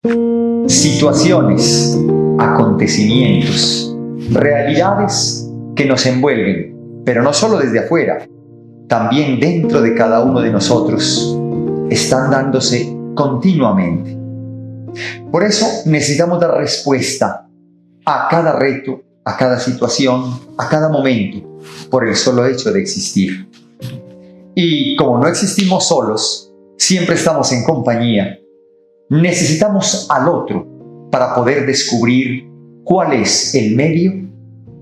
Situaciones, acontecimientos, realidades que nos envuelven, pero no solo desde afuera, también dentro de cada uno de nosotros, están dándose continuamente. Por eso necesitamos dar respuesta a cada reto, a cada situación, a cada momento, por el solo hecho de existir. Y como no existimos solos, siempre estamos en compañía. Necesitamos al otro para poder descubrir cuál es el medio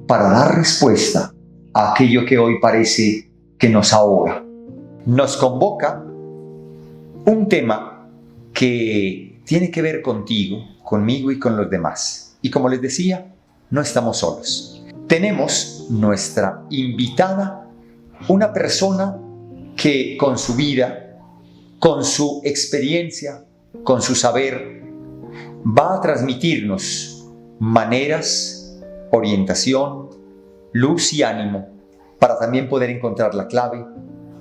para dar respuesta a aquello que hoy parece que nos ahoga. Nos convoca un tema que tiene que ver contigo, conmigo y con los demás. Y como les decía, no estamos solos. Tenemos nuestra invitada, una persona que con su vida, con su experiencia, con su saber, va a transmitirnos maneras, orientación, luz y ánimo para también poder encontrar la clave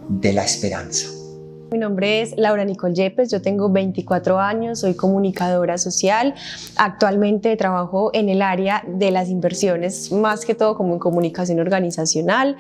de la esperanza. Mi nombre es Laura Nicole Yepes, yo tengo 24 años, soy comunicadora social. Actualmente trabajo en el área de las inversiones, más que todo como en comunicación organizacional.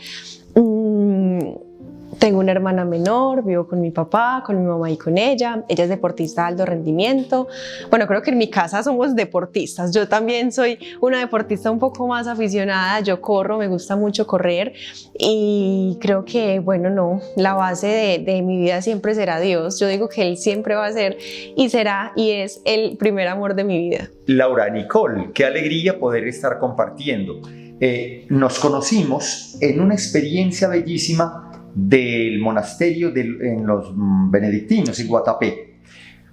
Tengo una hermana menor, vivo con mi papá, con mi mamá y con ella. Ella es deportista de alto rendimiento. Bueno, creo que en mi casa somos deportistas. Yo también soy una deportista un poco más aficionada. Yo corro, me gusta mucho correr y creo que, bueno, no, la base de mi vida siempre será Dios. Yo digo que Él siempre va a ser y será y es el primer amor de mi vida. Laura Nicole, qué alegría poder estar compartiendo. Nos conocimos en una experiencia bellísima del monasterio en los benedictinos, en Guatapé.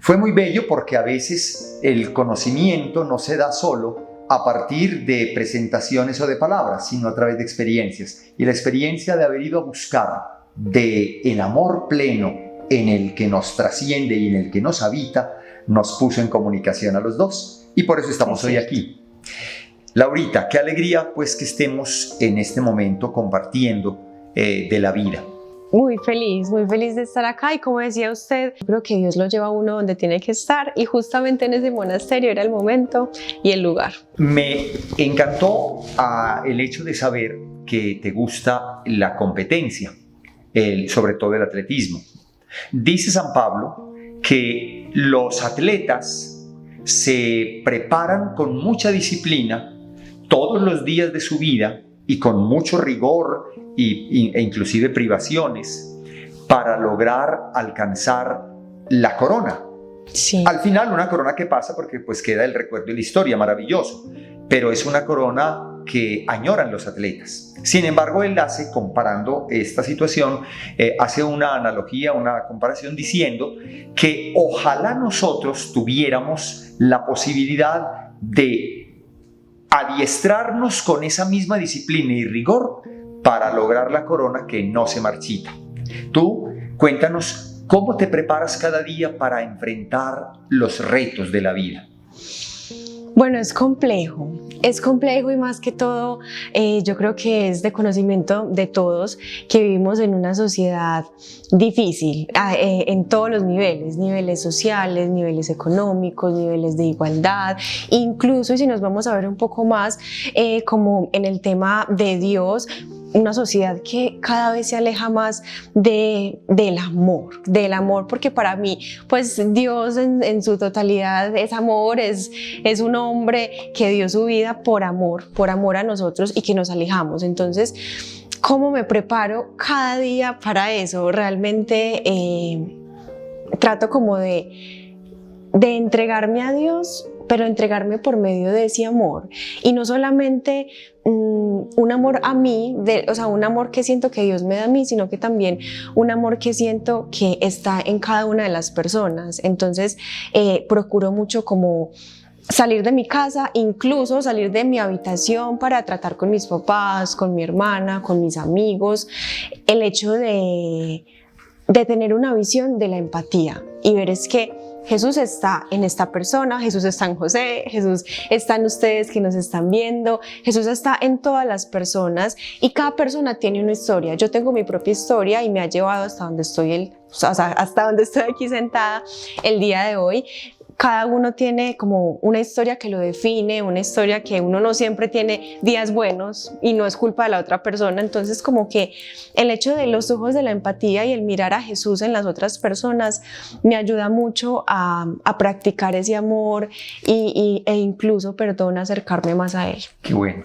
Fue muy bello porque a veces el conocimiento no se da solo a partir de presentaciones o de palabras, sino a través de experiencias. Y la experiencia de haber ido a buscar del amor pleno en el que nos trasciende y en el que nos habita, nos puso en comunicación a los dos. Y por eso estamos hoy aquí. Laurita, qué alegría pues que estemos en este momento compartiendo de la vida. Muy feliz de estar acá y como decía usted, creo que Dios lo lleva a uno donde tiene que estar y justamente en ese monasterio era el momento y el lugar. Me encantó el hecho de saber que te gusta la competencia, sobre todo el atletismo. Dice San Pablo que los atletas se preparan con mucha disciplina todos los días de su vida y con mucho rigor e inclusive privaciones para lograr alcanzar la corona. Sí. Al final una corona que pasa porque pues queda el recuerdo de la historia, maravilloso, pero es una corona que añoran los atletas. Sin embargo, él hace, comparando esta situación, hace una analogía, una comparación diciendo que ojalá nosotros tuviéramos la posibilidad de adiestrarnos con esa misma disciplina y rigor para lograr la corona que no se marchita. Tú, cuéntanos cómo te preparas cada día para enfrentar los retos de la vida. Bueno, es complejo y más que todo yo creo que es de conocimiento de todos que vivimos en una sociedad difícil en todos los niveles sociales, niveles económicos, niveles de igualdad, incluso si nos vamos a ver un poco más como en el tema de Dios, una sociedad que cada vez se aleja más del amor, porque para mí, pues Dios en su totalidad es amor, es un hombre que dio su vida por amor a nosotros y que nos alejamos. Entonces, ¿cómo me preparo cada día para eso? Realmente trato como de entregarme a Dios, pero entregarme por medio de ese amor y no solamente un amor a mí, o sea, un amor que siento que Dios me da a mí, sino que también un amor que siento que está en cada una de las personas. Entonces procuro mucho como salir de mi casa, incluso salir de mi habitación para tratar con mis papás, con mi hermana, con mis amigos, el hecho de tener una visión de la empatía y ver es que Jesús está en esta persona, Jesús está en José, Jesús está en ustedes que nos están viendo, Jesús está en todas las personas y cada persona tiene una historia. Yo tengo mi propia historia y me ha llevado hasta donde estoy hasta donde estoy aquí sentada el día de hoy. cada uno tiene como una historia que lo define, una historia que uno no siempre tiene días buenos y no es culpa de la otra persona. Entonces como que el hecho de los ojos de la empatía y el mirar a Jesús en las otras personas me ayuda mucho a practicar ese amor e incluso, perdón, acercarme más a Él. Qué bueno.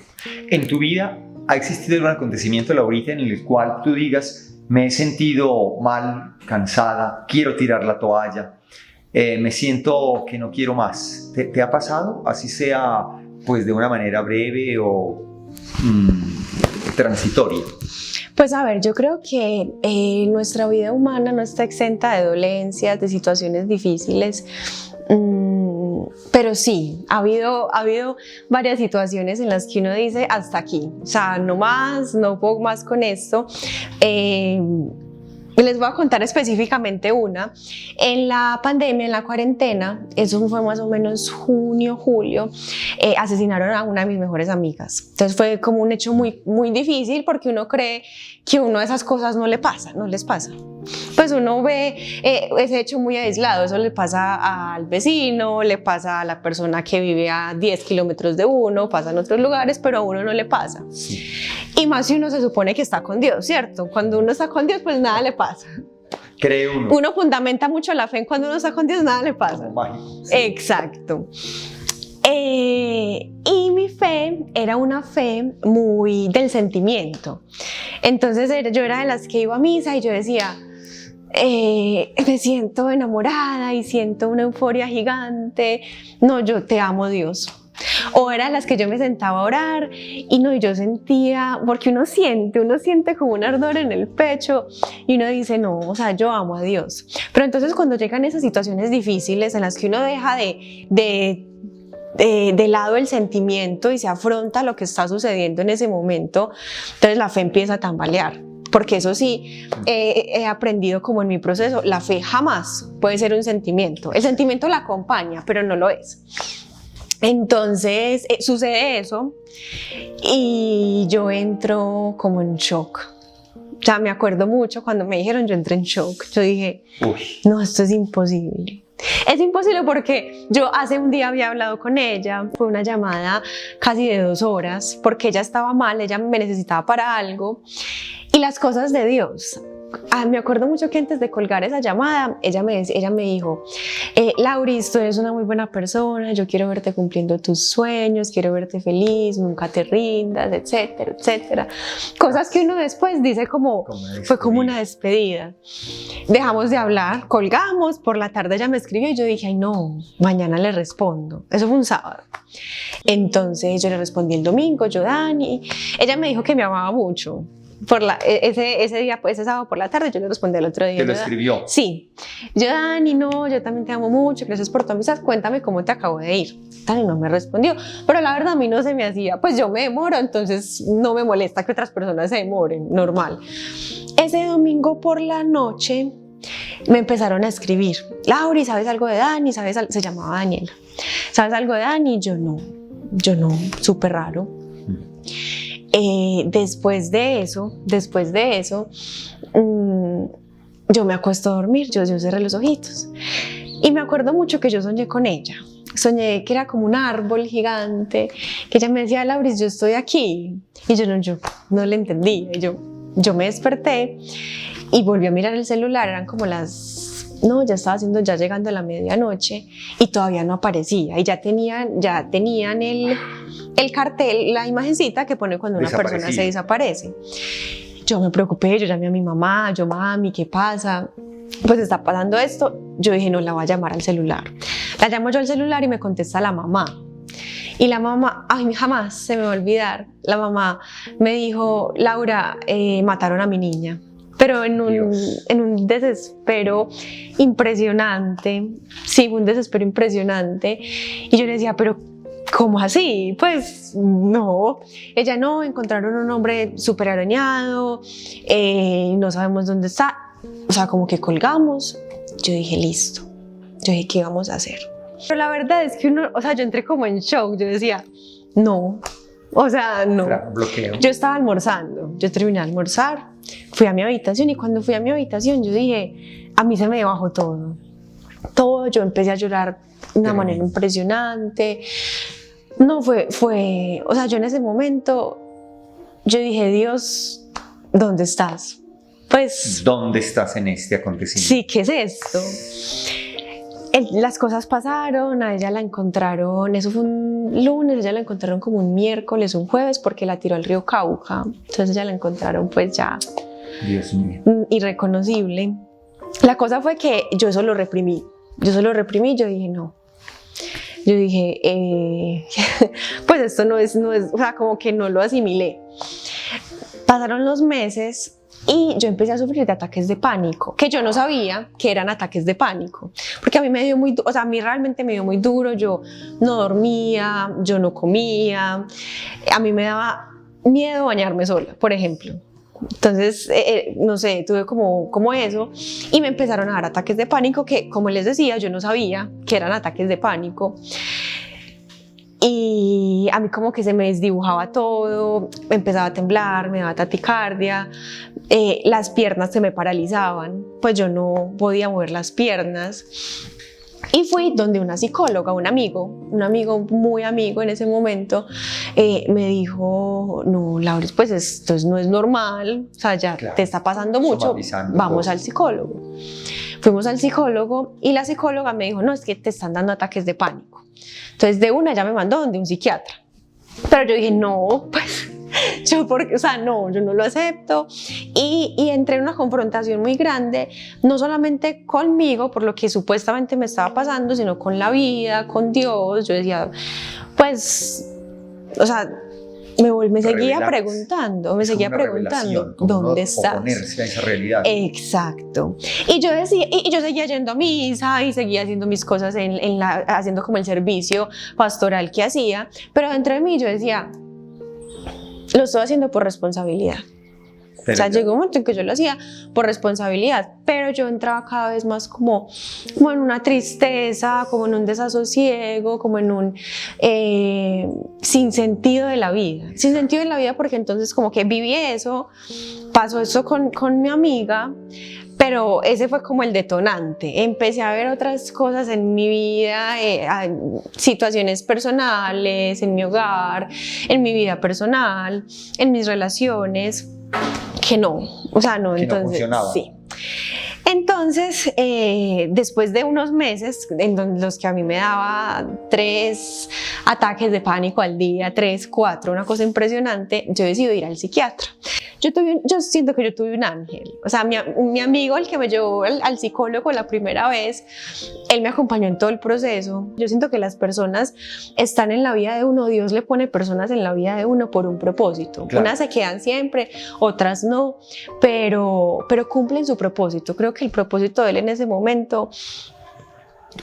¿En tu vida ha existido algún acontecimiento, Laurita, en el cual tú digas, me he sentido mal, cansada, quiero tirar la toalla? Me siento que no quiero más. ¿Te ha pasado? Así sea, pues de una manera breve o transitoria. Pues a ver, yo creo que nuestra vida humana no está exenta de dolencias, de situaciones difíciles. Pero sí, ha habido varias situaciones en las que uno dice hasta aquí, o sea, no más, no puedo más con esto. Les voy a contar específicamente una. En la pandemia, en la cuarentena, eso fue más o menos junio, julio, asesinaron a una de mis mejores amigas. Entonces fue como un hecho muy, muy difícil porque uno cree que uno de esas cosas no les pasa. Pues uno ve ese hecho muy aislado, eso le pasa al vecino, le pasa a la persona que vive a 10 kilómetros de uno, pasa en otros lugares, pero a uno no le pasa. Sí. Y más si uno se supone que está con Dios, ¿cierto? Cuando uno está con Dios, pues nada le pasa. Cree uno. Uno fundamenta mucho la fe, cuando uno está con Dios nada le pasa. Como mágico. Sí. Exacto. Y mi fe era una fe muy del sentimiento. Entonces yo era de las que iba a misa y yo decía, me siento enamorada y siento una euforia gigante. No, yo te amo, Dios. O era las que yo me sentaba a orar y no, yo sentía, porque uno siente como un ardor en el pecho y uno dice, no, o sea, yo amo a Dios. Pero entonces cuando llegan esas situaciones difíciles en las que uno deja de lado el sentimiento y se afronta lo que está sucediendo en ese momento, entonces la fe empieza a tambalear. Porque eso sí, he aprendido como en mi proceso, la fe jamás puede ser un sentimiento. El sentimiento la acompaña, pero no lo es. Entonces sucede eso y yo entro como en shock. O sea, me acuerdo mucho cuando me dijeron, yo entré en shock. Yo dije, no, esto es imposible. Es imposible porque yo hace un día había hablado con ella, fue una llamada casi de 2 horas, porque ella estaba mal, ella me necesitaba para algo. Y las cosas de Dios. Me acuerdo mucho que antes de colgar esa llamada, ella me dijo, Lauris, tú eres una muy buena persona, yo quiero verte cumpliendo tus sueños, quiero verte feliz, nunca te rindas, etcétera, etcétera. Cosas que uno después dice fue como una despedida. Dejamos de hablar, colgamos, por la tarde ella me escribió y yo dije, ay no, mañana le respondo. Eso fue un sábado. Entonces yo le respondí el domingo, yo Dani, ella me dijo que me amaba mucho. Ese sábado por la tarde yo le respondí al otro día. ¿Te lo escribió? Sí. Yo, Dani, no, yo también te amo mucho, gracias por tu amistad, cuéntame cómo te acabo de ir. Dani no me respondió, pero la verdad a mí no se me hacía, pues yo me demoro, entonces no me molesta que otras personas se demoren, normal. Ese domingo por la noche me empezaron a escribir, Lauri, ¿sabes algo de Dani? Se llamaba Daniela. ¿Sabes algo de Dani? Yo no, súper raro. Después de eso, yo me acuesto a dormir, yo cerré los ojitos y me acuerdo mucho que yo soñé con ella. Soñé que era como un árbol gigante, que ella me decía, Lauris, yo estoy aquí. Y yo no le entendía. Y yo me desperté y volví a mirar el celular, eran como ya llegando a la medianoche y todavía no aparecía. Y ya tenían el cartel, la imagencita que pone cuando una persona se desaparece. Yo me preocupé, yo llamé a mi mamá, mami, ¿qué pasa? Pues está pasando esto. Yo dije, no, la voy a llamar al celular. La llamo yo al celular y me contesta la mamá. Y la mamá, ay, jamás se me va a olvidar, la mamá me dijo, Laura, mataron a mi niña. Pero en un desespero impresionante, sí, un desespero impresionante. Y yo le decía, pero ¿cómo así? Pues no. Ella no, encontraron un hombre súper arañado, no sabemos dónde está. O sea, como que colgamos. Yo dije, listo. Yo dije, ¿qué vamos a hacer? Pero la verdad es que yo entré como en shock. Yo decía, no. O sea, no. Bloqueo. Yo estaba almorzando, yo terminé de almorzar, fui a mi habitación y cuando fui a mi habitación yo dije, a mí se me bajó todo. Yo empecé a llorar una manera impresionante. No, o sea, yo en ese momento, yo dije, Dios, ¿dónde estás? Pues, ¿dónde estás en este acontecimiento? Sí, ¿qué es esto? Las cosas pasaron, a ella la encontraron, eso fue un lunes, ella la encontraron como un miércoles, un jueves, porque la tiró al río Cauca. Entonces ella la encontraron pues ya Dios mío. Irreconocible. La cosa fue que yo eso lo reprimí, yo dije no. Yo dije, pues esto no es, o sea, como que no lo asimilé. Pasaron los meses y yo empecé a sufrir de ataques de pánico, que yo no sabía que eran ataques de pánico, porque a mí me dio o sea, a mí realmente me dio muy duro, yo no dormía, yo no comía, a mí me daba miedo bañarme sola, por ejemplo. Entonces, no sé, tuve como eso y me empezaron a dar ataques de pánico que, como les decía, yo no sabía que eran ataques de pánico. Y a mí como que se me desdibujaba todo, me empezaba a temblar, me daba taquicardia, las piernas se me paralizaban, pues yo no podía mover las piernas. Y fui donde una psicóloga, un amigo muy amigo en ese momento, me dijo, no, Laura, pues esto no es normal, o sea, ya claro, te está pasando mucho, vamos al psicólogo. Fuimos al psicólogo y la psicóloga me dijo, no, es que te están dando ataques de pánico. Entonces de una ya me mandó donde un psiquiatra. Pero yo dije, no, pues o sea, no, yo no lo acepto. Y entré en una confrontación muy grande, no solamente conmigo, por lo que supuestamente me estaba pasando, sino con la vida, con Dios. Yo decía, pues, o sea, me seguía preguntando, ¿dónde estás? Oponerse a esa realidad. Exacto. Y yo decía, y yo seguía yendo a misa y seguía haciendo mis cosas haciendo como el servicio pastoral que hacía, pero dentro de mí yo decía, lo estoy haciendo por responsabilidad. O sea, llegó un momento en que yo lo hacía por responsabilidad, pero yo entraba cada vez más como en una tristeza, como en un desasosiego, como en un sinsentido de la vida. Sin sentido de la vida porque entonces como que viví eso, pasó eso con mi amiga, pero ese fue como el detonante. Empecé a ver otras cosas en mi vida, situaciones personales, en mi hogar, en mi vida personal, en mis relaciones, que no, o sea, no, entonces, no funcionaba. Sí. Entonces, después de unos meses en los que a mí me daba 3 ataques de pánico al día, 3, 4, una cosa impresionante, yo decidí ir al psiquiatra. Yo siento que yo tuve un ángel. O sea, mi amigo, el que me llevó al psicólogo la primera vez, él me acompañó en todo el proceso. Yo siento que las personas están en la vida de uno, Dios le pone personas en la vida de uno por un propósito. Claro. Unas se quedan siempre, otras no, pero cumplen su propósito. Creo que el propósito de él en ese momento,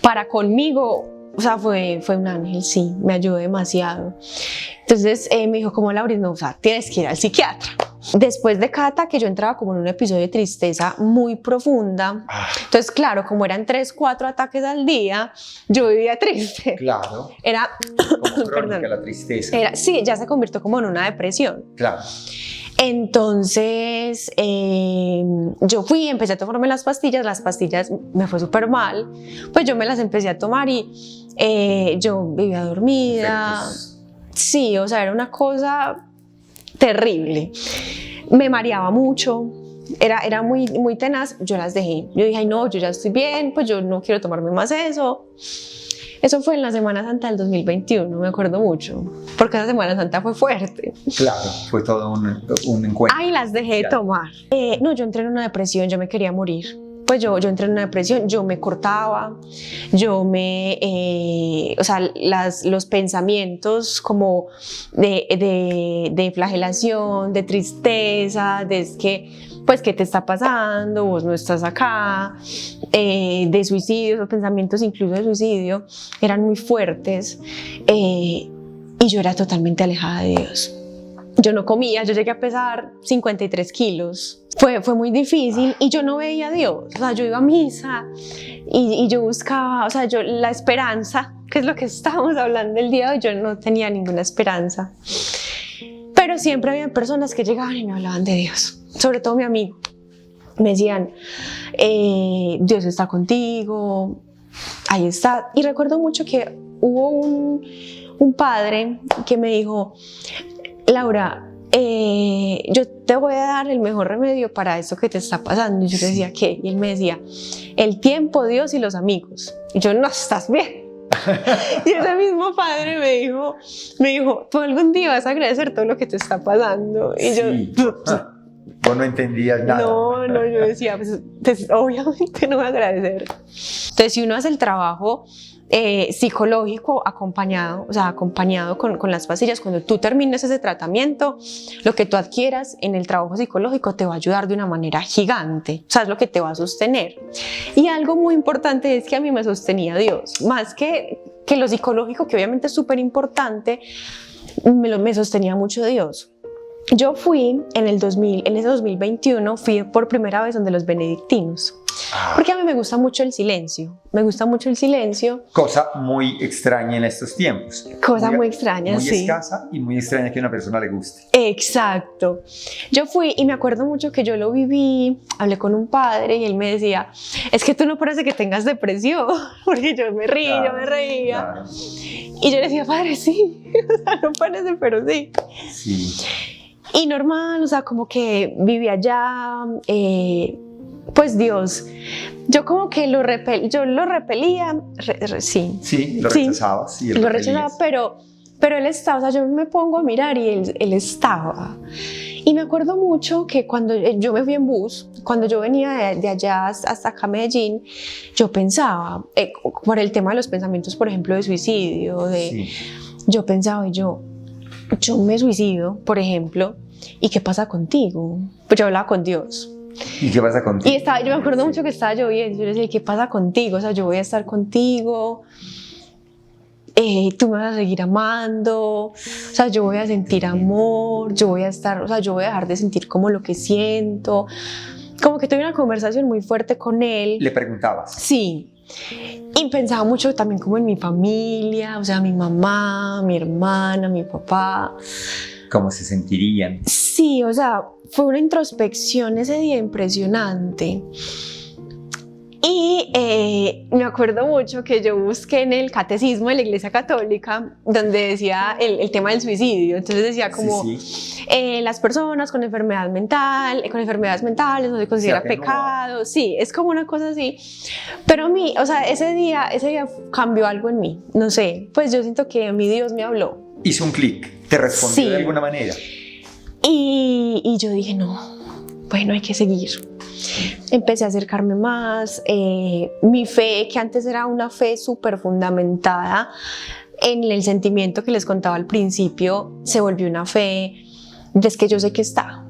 para conmigo, o sea, fue un ángel, sí, me ayudó demasiado. Entonces me dijo, como Laura, no, o sea, tienes que ir al psiquiatra. Después de cada ataque yo entraba como en un episodio de tristeza muy profunda. Entonces, claro, como eran 3, 4 ataques al día, yo vivía triste. Claro. Era como crónica la tristeza. Sí, ya se convirtió como en una depresión. Claro. Entonces yo fui, empecé a tomarme las pastillas me fue súper mal, pues yo me las empecé a tomar y yo vivía dormida. Sí, o sea, era una cosa terrible. Me mareaba mucho, era muy, muy tenaz, yo las dejé. Yo dije, ay no, yo ya estoy bien, pues yo no quiero tomarme más eso. Eso fue en la Semana Santa del 2021, me acuerdo mucho, porque esa Semana Santa fue fuerte. Claro, fue todo un encuentro. Ay, las dejé de tomar. No, yo entré en una depresión, yo me quería morir. Pues yo entré en una depresión, yo me cortaba, o sea, los pensamientos como de flagelación, de tristeza, pues, ¿qué te está pasando? Vos no estás acá, de suicidio, los pensamientos incluso de suicidio eran muy fuertes y yo era totalmente alejada de Dios. Yo no comía, yo llegué a pesar 53 kilos. Fue muy difícil y yo no veía a Dios. O sea, yo iba a misa y yo buscaba, o sea, la esperanza, que es lo que estábamos hablando el día de hoy, yo no tenía ninguna esperanza. Pero siempre había personas que llegaban y me hablaban de Dios, sobre todo mi amigo. Me decían, Dios está contigo, ahí está. Y recuerdo mucho que hubo un padre que me dijo, Laura, yo te voy a dar el mejor remedio para eso que te está pasando. Y yo le decía, ¿qué? Y él me decía, el tiempo, Dios y los amigos. Y yo, no, estás bien. Y ese mismo padre me dijo, tú algún día vas a agradecer todo lo que te está pasando. Y Sí. yo, Vos no entendías nada. no, yo decía, pues, obviamente no voy a agradecer. Entonces, si uno hace el trabajo psicológico acompañado con las pastillas, cuando tú termines ese tratamiento, lo que tú adquieras en el trabajo psicológico te va a ayudar de una manera gigante, o sea, es lo que te va a sostener. Y algo muy importante es que a mí me sostenía Dios, más que lo psicológico, que obviamente es súper importante, me sostenía mucho Dios. Yo fui en ese 2021, fui por primera vez donde los benedictinos. Porque a mí me gusta mucho el silencio, Cosa muy extraña en estos tiempos. Cosa muy extraña, muy sí. Muy escasa y muy extraña que a una persona le guste. Exacto. Yo fui y me acuerdo mucho que yo lo viví, hablé con un padre y él me decía, es que tú no parece que tengas depresión, porque yo me reía, Claro. Y yo le decía, padre, sí, o sea, no parece, pero sí. Sí. Y normal, o sea, como que vivía allá, pues Dios, yo como que lo repelía, sí. Sí, lo rechazabas. Sí, lo rechazaba, pero él estaba, o sea, yo me pongo a mirar y él estaba. Y me acuerdo mucho que cuando yo me fui en bus, cuando yo venía de allá hasta acá a Medellín, yo pensaba, por el tema de los pensamientos, por ejemplo, de suicidio, Sí. yo pensaba, yo me suicido, por ejemplo, ¿y qué pasa contigo? Pues yo hablaba con Dios. ¿Y qué pasa contigo? Y yo me acuerdo mucho que estaba lloviendo, yo le decía, ¿qué pasa contigo? O sea, yo voy a estar contigo, tú me vas a seguir amando, o sea, yo voy a sentir amor, yo voy a dejar de sentir como lo que siento. Como que tuve una conversación muy fuerte con él. ¿Le preguntabas? Sí. Y pensaba mucho también como en mi familia, o sea, mi mamá, mi hermana, mi papá. ¿Cómo se sentirían? Sí, o sea, fue una introspección ese día impresionante. Y me acuerdo mucho que yo busqué en el catecismo de la Iglesia Católica donde decía el tema del suicidio. Entonces decía como las personas con enfermedades mentales no se considera pecado. Sí, es como una cosa así. Pero a mí, o sea, ese día cambió algo en mí. No sé, pues yo siento que mi Dios me habló. Hizo un clic, te respondió de alguna manera. Y yo dije, no, bueno, hay que seguir. Empecé a acercarme más, mi fe, que antes era una fe súper fundamentada en el sentimiento que les contaba al principio, se volvió una fe de que yo sé que está.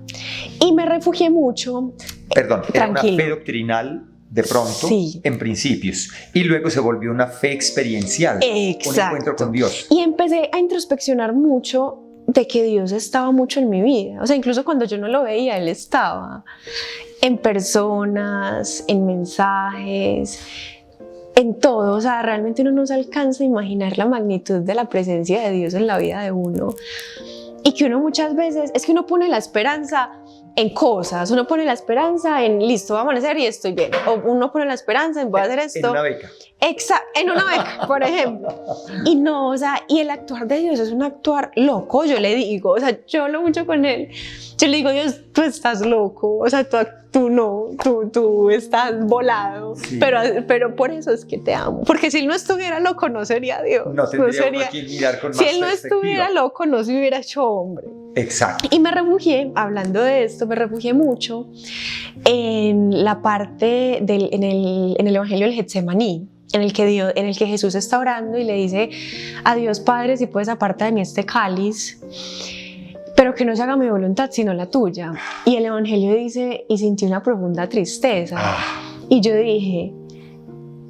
Y me refugié mucho. Perdón, era una fe doctrinal de pronto, en principios, y luego se volvió una fe experiencial, exacto, un encuentro con Dios. Y empecé a introspeccionar mucho de que Dios estaba mucho en mi vida, o sea, incluso cuando yo no lo veía, Él estaba en personas, en mensajes, en todo. O sea, realmente uno no se alcanza a imaginar la magnitud de la presencia de Dios en la vida de uno, y que uno muchas veces, es que uno pone la esperanza en cosas, uno pone la esperanza en listo, va a amanecer y estoy bien, o uno pone la esperanza en voy a hacer esto. En una beca. Exacto, en una beca, por ejemplo. Y no, o sea, y el actuar de Dios es un actuar loco, yo le digo, o sea, yo hablo mucho con Él, yo le digo, Dios, tú estás loco, o sea, tú estás volado, sí. pero por eso es que te amo, porque si Él no estuviera loco no sería Dios. No tendría que mirar con más Si Él no estuviera loco no se hubiera hecho hombre. Exacto. Y me refugié, hablando de esto, me refugié mucho en la parte en el Evangelio del Getsemaní, en el que Jesús está orando y le dice a Dios Padre, si puedes aparta de mí este cáliz, pero que no se haga mi voluntad sino la tuya. Y el Evangelio dice, y sentí una profunda tristeza. Y yo dije,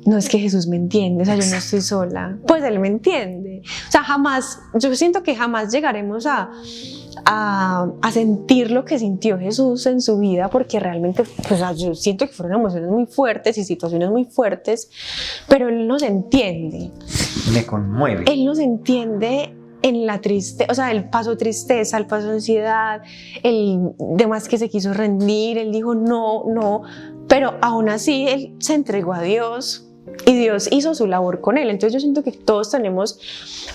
no, es que Jesús me entiende, o sea, yo no estoy sola. Pues Él me entiende. O sea, yo siento que jamás llegaremos a sentir lo que sintió Jesús en su vida, porque realmente, pues, yo siento que fueron emociones muy fuertes y situaciones muy fuertes, pero Él nos entiende. Me conmueve. Él nos entiende en la tristeza, o sea, Él pasó tristeza, Él pasó ansiedad, Él demás que se quiso rendir, Él dijo no, pero aún así Él se entregó a Dios. y Dios hizo su labor con él. Entonces yo siento que todos tenemos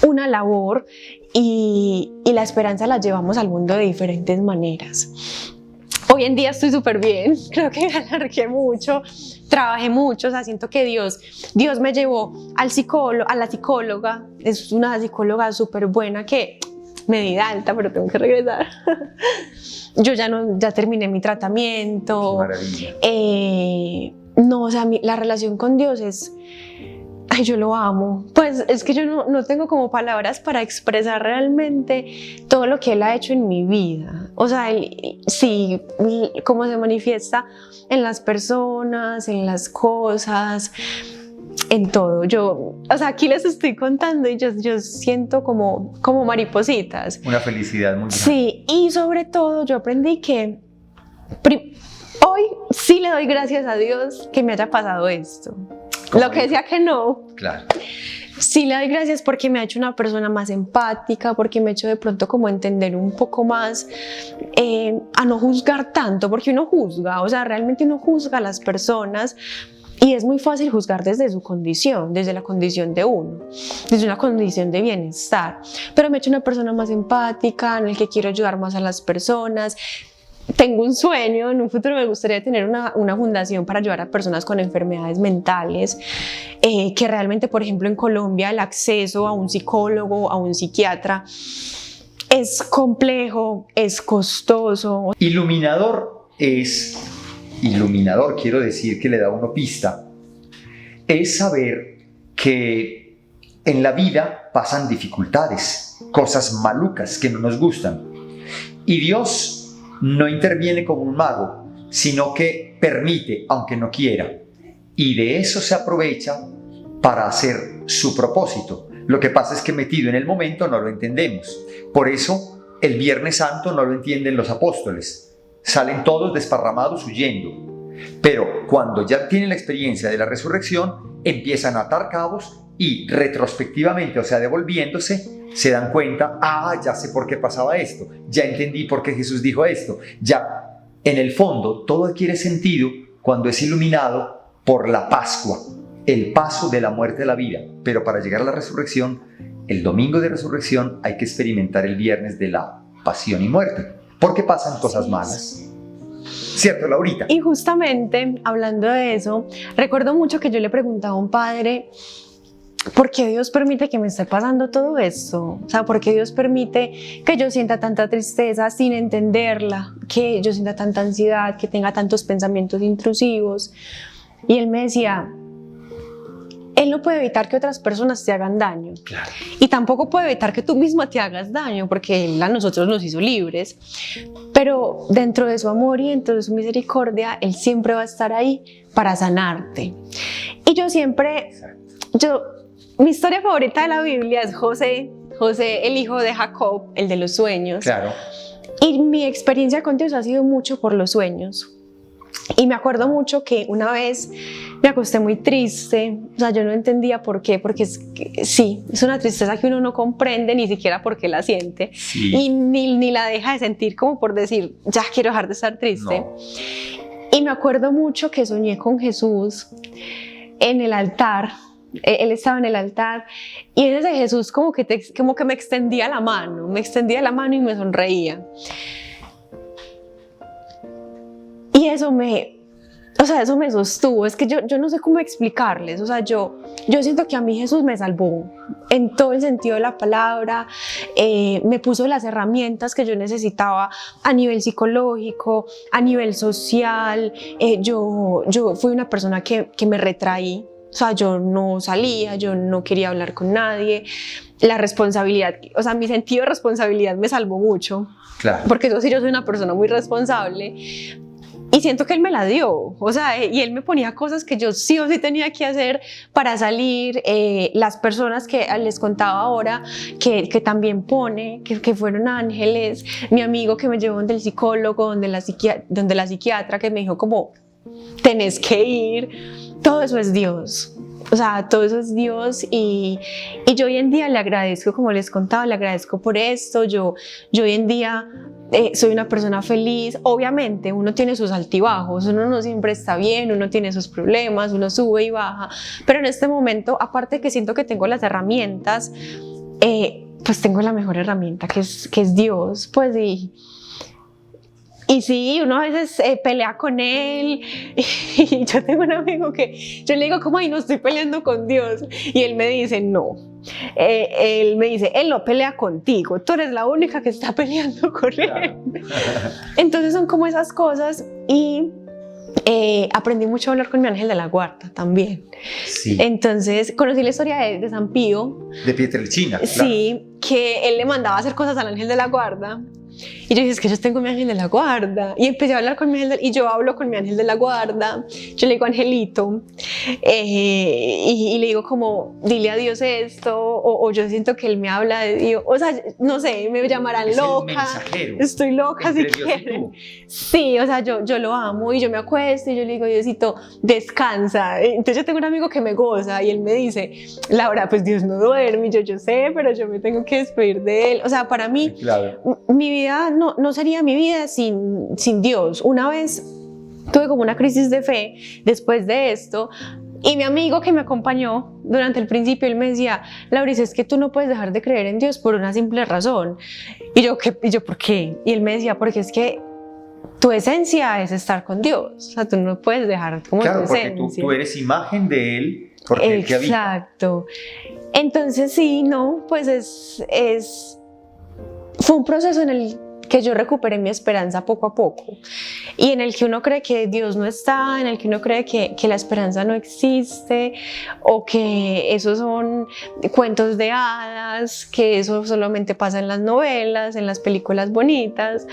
una labor y la esperanza la llevamos al mundo de diferentes maneras. Hoy en día estoy súper bien, creo que me alargué mucho, trabajé mucho, o sea, siento que Dios me llevó a la psicóloga, es una psicóloga súper buena que me di de alta, pero tengo que regresar. Yo ya terminé mi tratamiento. Qué maravilla. No, o sea, la relación con Dios es, ay, yo lo amo. Pues es que yo no tengo como palabras para expresar realmente todo lo que Él ha hecho en mi vida. O sea, sí, cómo se manifiesta en las personas, en las cosas, en todo. O sea, aquí les estoy contando y yo siento como maripositas. Una felicidad muy grande. Sí, y sobre todo yo aprendí que hoy sí le doy gracias a Dios que me haya pasado esto. Lo que decía que no. Claro. Sí le doy gracias porque me ha hecho una persona más empática, porque me ha hecho de pronto como entender un poco más, a no juzgar tanto, porque uno juzga, o sea, realmente uno juzga a las personas y es muy fácil juzgar desde su condición, desde la condición de uno, desde una condición de bienestar, pero me ha hecho una persona más empática, en el que quiero ayudar más a las personas. Tengo un sueño, en un futuro me gustaría tener una fundación para ayudar a personas con enfermedades mentales, que realmente, por ejemplo, en Colombia el acceso a un psicólogo, a un psiquiatra, es complejo, es costoso. Iluminador, quiero decir que le da a uno pista, es saber que en la vida pasan dificultades, cosas malucas que no nos gustan, y Dios no interviene como un mago, sino que permite, aunque no quiera, y de eso se aprovecha para hacer su propósito. Lo que pasa es que metido en el momento no lo entendemos. Por eso el Viernes Santo no lo entienden los apóstoles. Salen todos desparramados huyendo. Pero cuando ya tienen la experiencia de la resurrección, empiezan a atar cabos y retrospectivamente, o sea, devolviéndose, se dan cuenta, ya sé por qué pasaba esto, ya entendí por qué Jesús dijo esto, ya en el fondo todo adquiere sentido cuando es iluminado por la Pascua, el paso de la muerte a la vida. Pero para llegar a la resurrección, el domingo de resurrección hay que experimentar el viernes de la pasión y muerte, porque pasan cosas malas. ¿Cierto, Laurita? Y justamente, hablando de eso, recuerdo mucho que yo le preguntaba a un padre, ¿por qué Dios permite que me esté pasando todo esto? O sea, ¿por qué Dios permite que yo sienta tanta tristeza sin entenderla? Que yo sienta tanta ansiedad, que tenga tantos pensamientos intrusivos. Y él me decía, Él no puede evitar que otras personas te hagan daño. Claro. Y tampoco puede evitar que tú misma te hagas daño, porque Él a nosotros nos hizo libres. Pero dentro de su amor y dentro de su misericordia, Él siempre va a estar ahí para sanarte. Y yo siempre... Mi historia favorita de la Biblia es José, el hijo de Jacob, el de los sueños. Claro. Y mi experiencia con Dios ha sido mucho por los sueños. Y me acuerdo mucho que una vez me acosté muy triste, o sea, yo no entendía por qué, porque es una tristeza que uno no comprende ni siquiera por qué la siente. Sí. Y ni la deja de sentir como por decir, ya quiero dejar de estar triste. No. Y me acuerdo mucho que soñé con Jesús en el altar. Él estaba en el altar y ese Jesús como que me extendía la mano y me sonreía. Y eso me sostuvo. Es que yo no sé cómo explicarles. O sea, yo siento que a mí Jesús me salvó en todo el sentido de la palabra. Me puso las herramientas que yo necesitaba a nivel psicológico, a nivel social. Yo fui una persona que me retraí. O sea, yo no salía, yo no quería hablar con nadie. La responsabilidad, o sea, mi sentido de responsabilidad me salvó mucho. Claro. Porque yo soy una persona muy responsable. Y siento que Él me la dio, o sea, y Él me ponía cosas que yo sí o sí tenía que hacer para salir. Las personas que les contaba ahora, que también pone, que fueron ángeles. Mi amigo que me llevó donde el psicólogo, donde la psiquiatra, que me dijo como, tenés que ir. Todo eso es Dios. O sea, todo eso es Dios y yo hoy en día le agradezco, como les contaba, le agradezco por esto. Yo hoy en día soy una persona feliz. Obviamente uno tiene sus altibajos, uno no siempre está bien, uno tiene sus problemas, uno sube y baja, pero en este momento, aparte que siento que tengo las herramientas, pues tengo la mejor herramienta que es Dios, pues y sí, uno a veces pelea con él y yo tengo un amigo que yo le digo como, ay, no estoy peleando con Dios, y él me dice, no, él me dice, él no pelea contigo, tú eres la única que está peleando con él. Entonces son como esas cosas, y aprendí mucho a hablar con mi ángel de la guarda también. Sí. Entonces conocí la historia de San Pío. De Pietrelcina. Sí, claro. Que él le mandaba a hacer cosas al ángel de la guarda. Y yo dije, es que yo tengo mi ángel de la guarda. Y empecé a hablar con mi ángel, y yo hablo con mi ángel de la guarda. Yo le digo Angelito, y le digo como, dile a Dios esto, o yo siento que él me habla de Dios. O sea, no sé, me llamarán es loca. El mensajero. Estoy loca si Dios quieren. Sí, o sea, yo lo amo, y yo me acuesto y yo le digo, Diosito, descansa. Entonces yo tengo un amigo que me goza y él me dice, Laura, pues Dios no duerme. Y yo sé, pero yo me tengo que despedir de él. O sea, para mí, claro, mi vida no sería mi vida sin Dios. Una vez tuve como una crisis de fe después de esto, y mi amigo que me acompañó durante el principio, él me decía, Laura, es que tú no puedes dejar de creer en Dios por una simple razón. Y yo, ¿por qué? Y él me decía, porque es que tu esencia es estar con Dios. O sea, tú no puedes dejar como claro, tu esencia. Porque tú eres imagen de Él, porque Él te habita. Exacto. Entonces sí, no, pues fue un proceso en el que yo recuperé mi esperanza poco a poco, y en el que uno cree que Dios no está, en el que uno cree que la esperanza no existe, o que esos son cuentos de hadas, que eso solamente pasa en las novelas, en las películas bonitas.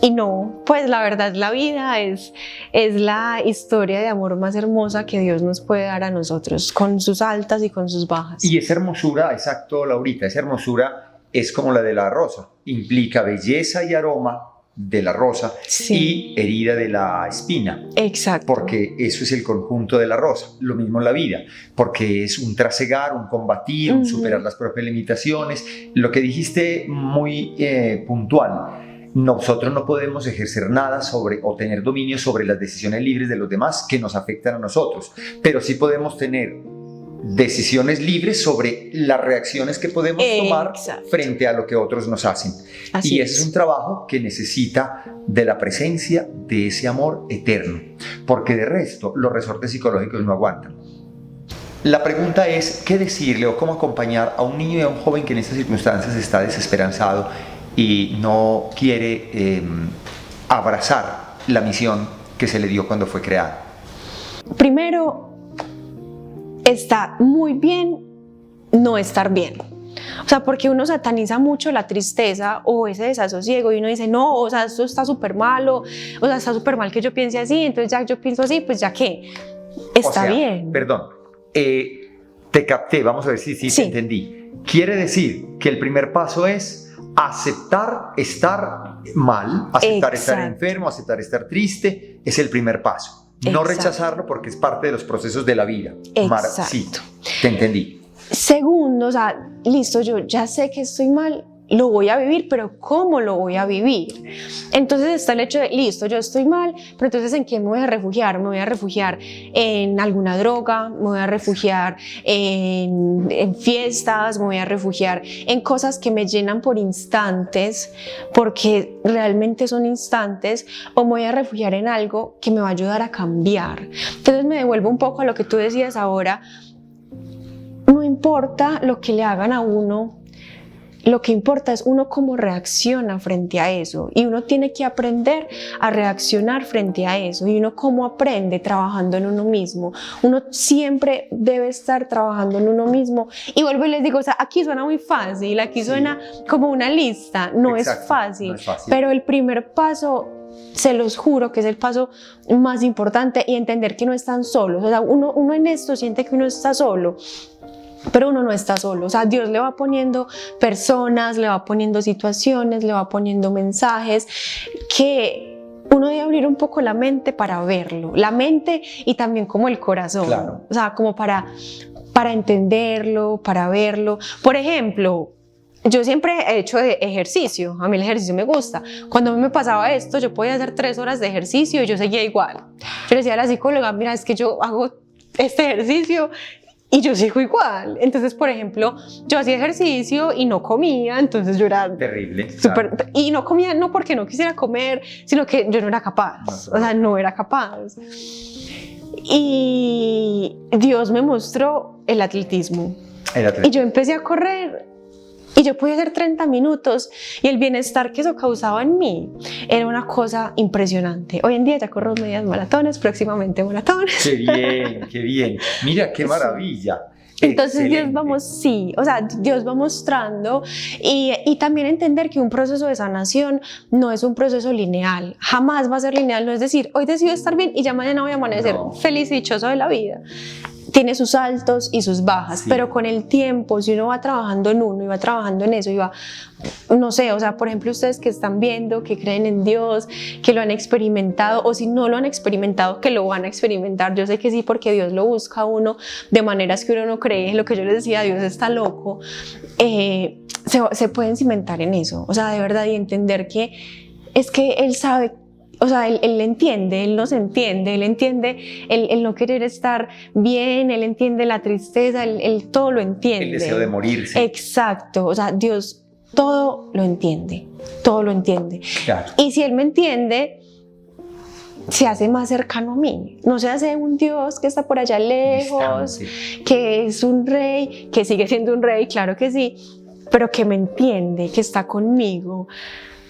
Y no, pues la verdad, la vida es la historia de amor más hermosa que Dios nos puede dar a nosotros, con sus altas y con sus bajas. Y esa hermosura, exacto, Laurita, esa hermosura es como la de la rosa, implica belleza y aroma de la rosa, sí, y herida de la espina. Exacto. Porque eso es el conjunto de la rosa. Lo mismo en la vida, porque es un trasegar, un combatir, un superar las propias limitaciones. Lo que dijiste muy puntual. Nosotros no podemos ejercer nada sobre o tener dominio sobre las decisiones libres de los demás que nos afectan a nosotros, pero sí podemos tener decisiones libres sobre las reacciones que podemos tomar frente a lo que otros nos hacen. Así y ese es un trabajo que necesita de la presencia de ese amor eterno, porque de resto los resortes psicológicos no aguantan. La pregunta es, ¿qué decirle o cómo acompañar a un niño y a un joven que en estas circunstancias está desesperanzado y no quiere abrazar la misión que se le dio cuando fue creado? Primero, está muy bien no estar bien. O sea, porque uno sataniza mucho la tristeza o ese desasosiego, y uno dice, no, o sea, esto está súper malo, o sea, está súper mal que yo piense así, entonces ya yo pienso así, pues ya que está bien. Perdón, te capté, vamos a ver si te entendí. Quiere decir que el primer paso es aceptar estar mal, aceptar estar enfermo, aceptar estar triste, es el primer paso. No rechazarlo porque es parte de los procesos de la vida. Exacto. Sí, te entendí. Segundo, o sea, listo, yo ya sé que estoy mal, lo voy a vivir, pero ¿cómo lo voy a vivir? Entonces está el hecho de, listo, yo estoy mal, pero entonces ¿en qué me voy a refugiar? Me voy a refugiar en alguna droga, me voy a refugiar en fiestas, me voy a refugiar en cosas que me llenan por instantes, porque realmente son instantes, o me voy a refugiar en algo que me va a ayudar a cambiar. Entonces me devuelvo un poco a lo que tú decías ahora. No importa lo que le hagan a uno, lo que importa es uno cómo reacciona frente a eso, y uno tiene que aprender a reaccionar frente a eso, y uno cómo aprende trabajando en uno mismo. Uno siempre debe estar trabajando en uno mismo, y vuelvo y les digo, o sea, aquí suena muy fácil, aquí suena como una lista, no es fácil, pero el primer paso, se los juro que es el paso más importante, y entender que no están solos. O sea, uno en esto siente que uno está solo, pero uno no está solo. O sea, Dios le va poniendo personas, le va poniendo situaciones, le va poniendo mensajes, que uno debe abrir un poco la mente para verlo, la mente y también como el corazón, o sea, como para entenderlo, para verlo. Por ejemplo, yo siempre he hecho ejercicio, a mí el ejercicio me gusta. Cuando a mí me pasaba esto, yo podía hacer 3 horas de ejercicio y yo seguía igual. Yo le decía a la psicóloga, mira, es que yo hago este ejercicio y yo sigo igual. Entonces, por ejemplo, yo hacía ejercicio y no comía, entonces yo era terrible. Súper, y no comía no porque no quisiera comer, sino que yo no era capaz, o sea, no era capaz. Y Dios me mostró el atletismo. Y yo empecé a correr y yo podía hacer 30 minutos y el bienestar que eso causaba en mí era una cosa impresionante. Hoy en día ya corro medias maratones, próximamente maratones. Qué bien, qué bien. Mira, qué maravilla. Entonces Excelente. Dios vamos, sí, o sea, Dios va mostrando y también entender que un proceso de sanación no es un proceso lineal, jamás va a ser lineal, no es decir, hoy decido estar bien y ya mañana voy a amanecer feliz y dichoso de la vida. Tiene sus altos y sus bajas, pero con el tiempo, si uno va trabajando en uno y va trabajando en eso y va, no sé, o sea, por ejemplo, ustedes que están viendo, que creen en Dios, que lo han experimentado, o si no lo han experimentado, que lo van a experimentar, yo sé que sí, porque Dios lo busca a uno de maneras que uno no cree, lo que yo les decía, Dios está loco, se pueden cimentar en eso, o sea, de verdad, y entender que es que Él sabe. O sea, él entiende, Él nos entiende, Él entiende el no querer estar bien, Él entiende la tristeza, él todo lo entiende. El deseo de morirse. Exacto, o sea, Dios todo lo entiende, todo lo entiende. Claro. Y si Él me entiende, se hace más cercano a mí, no se hace un Dios que está por allá lejos, distante, que es un rey, que sigue siendo un rey, claro que sí, pero que me entiende, que está conmigo.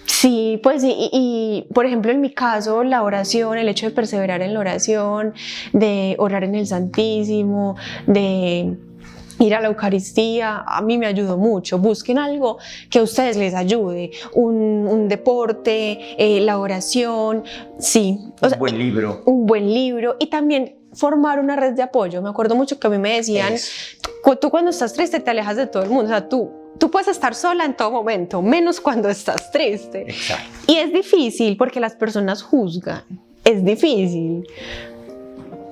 Sí, pues y por ejemplo en mi caso la oración, el hecho de perseverar en la oración, de orar en el Santísimo, de ir a la Eucaristía, a mí me ayudó mucho. Busquen algo que a ustedes les ayude, un deporte, la oración, sí. O sea, buen libro. Un buen libro y también formar una red de apoyo. Me acuerdo mucho que a mí me decían, tú cuando estás triste te alejas de todo el mundo, o sea, tú puedes estar sola en todo momento, menos cuando estás triste. Exacto. Y es difícil porque las personas juzgan, es difícil.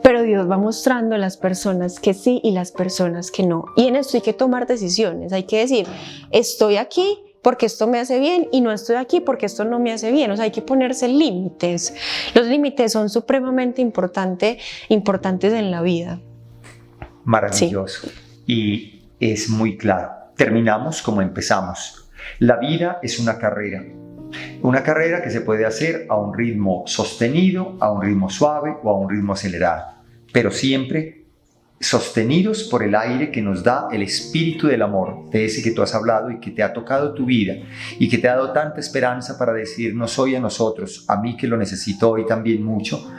Pero Dios va mostrando las personas que sí y las personas que no. Y en esto hay que tomar decisiones, hay que decir, estoy aquí porque esto me hace bien y no estoy aquí porque esto no me hace bien. O sea, hay que ponerse límites. Los límites son supremamente importantes en la vida. Maravilloso. Sí. Y es muy claro. Terminamos como empezamos. La vida es una carrera que se puede hacer a un ritmo sostenido, a un ritmo suave o a un ritmo acelerado, pero siempre sostenidos por el aire que nos da el espíritu del amor, de ese que tú has hablado y que te ha tocado tu vida y que te ha dado tanta esperanza para decirnos hoy a nosotros, a mí que lo necesito hoy también mucho,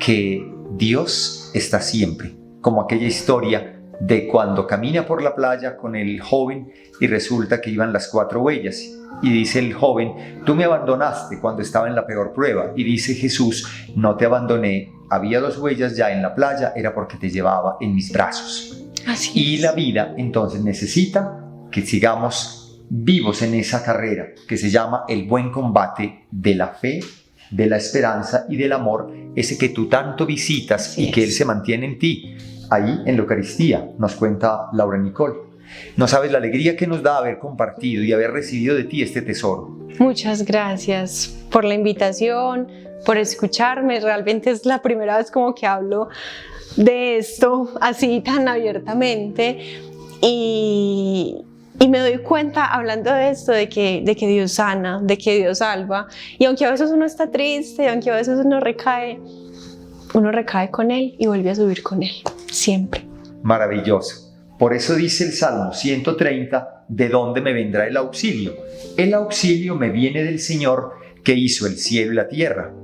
que Dios está siempre, como aquella historia de cuando camina por la playa con el joven y resulta que iban las 4 huellas y dice el joven, tú me abandonaste cuando estaba en la peor prueba, y dice Jesús, no te abandoné, había 2 huellas ya en la playa, era porque te llevaba en mis brazos. Así y es. La vida entonces necesita que sigamos vivos en esa carrera que se llama el buen combate de la fe, de la esperanza y del amor, ese que tú tanto visitas y que Él se mantiene en ti. Ahí en la Eucaristía, nos cuenta Laura Nicole. No sabes la alegría que nos da haber compartido y haber recibido de ti este tesoro. Muchas gracias por la invitación, por escucharme. Realmente es la primera vez como que hablo de esto así tan abiertamente y me doy cuenta hablando de esto de que Dios sana, de que Dios salva. Y aunque a veces uno está triste, aunque a veces uno recae con Él y vuelve a subir con Él, siempre. Maravilloso. Por eso dice el Salmo 130, ¿de dónde me vendrá el auxilio? El auxilio me viene del Señor que hizo el cielo y la tierra.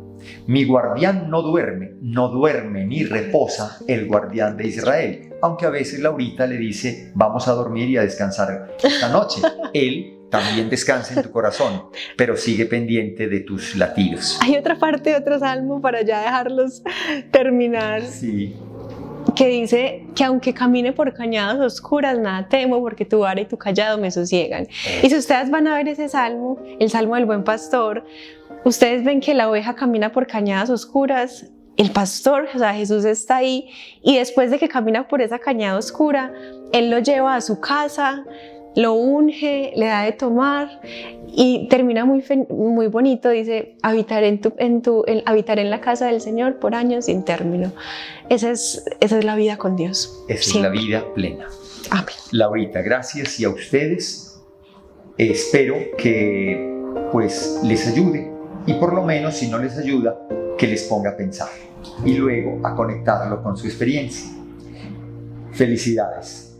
Mi guardián no duerme ni reposa el guardián de Israel. Aunque a veces Laurita le dice, vamos a dormir y a descansar esta noche. Él también descansa en tu corazón, pero sigue pendiente de tus latidos. Hay otra parte de otro salmo para ya dejarlos terminar. Sí. Que dice que aunque camine por cañadas oscuras, nada temo porque tu vara y tu callado me sosiegan. Y si ustedes van a ver ese salmo, el salmo del buen pastor, ustedes ven que la oveja camina por cañadas oscuras, el pastor, o sea, Jesús está ahí y después de que camina por esa cañada oscura, Él lo lleva a su casa, lo unge, le da de tomar y termina muy bonito, dice, habitaré en la casa del Señor por años sin término. Esa es la vida con Dios. Esa siempre. es la vida plena. Amén. Laurita, gracias, y a ustedes espero que pues les ayude, y por lo menos si no les ayuda, que les ponga a pensar y luego a conectarlo con su experiencia. Felicidades.